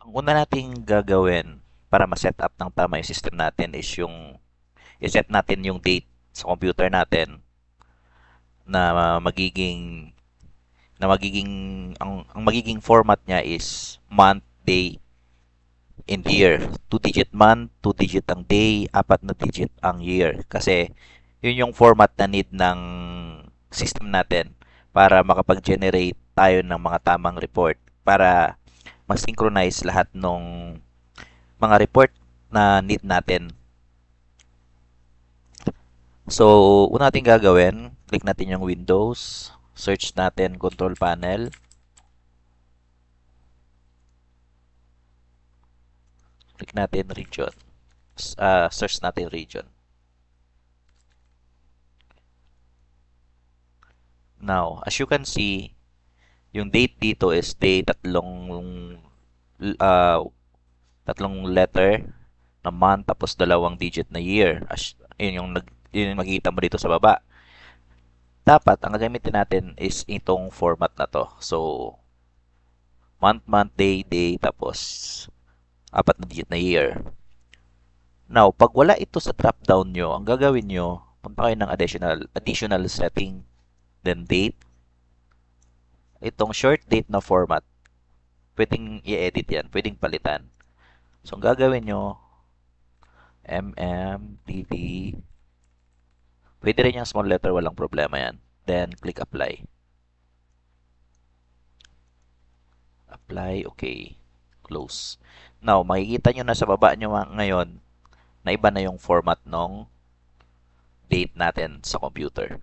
Ang una nating gagawin para ma-set up ng tama yung system natin is yung i-set natin yung date sa computer natin na magiging magiging ang magiging format niya is month, day, and year. 2-digit month, 2-digit ang day, 4 na digit ang year. Kasi yun yung format na need ng system natin para makapag-generate tayo ng mga tamang report para mag-synchronize lahat ng mga report na need natin. So, una natin gagawin, click natin yung Windows, search natin Control Panel, click natin Region, search natin Region. Now, as you can see, yung date dito is day uh, tatlong letter na month tapos 2 digit na year. Yun yung makikita mo dito sa baba. Dapat ang gagamitin natin is itong format na to. So, month, day, day, tapos 4 na digit na year. Now, pag wala ito sa drop down nyo, ang gagawin nyo, punta kayo ng additional setting, then date. Itong short date na format, pwedeng i-edit yan, pwedeng palitan. So, ang gagawin nyo, MMDD, pwede rin yung small letter, walang problema yan. Then, click apply. Apply, okay. Close. Now, makikita nyo na sa baba nyo ngayon na iba na yung format ng date natin sa computer.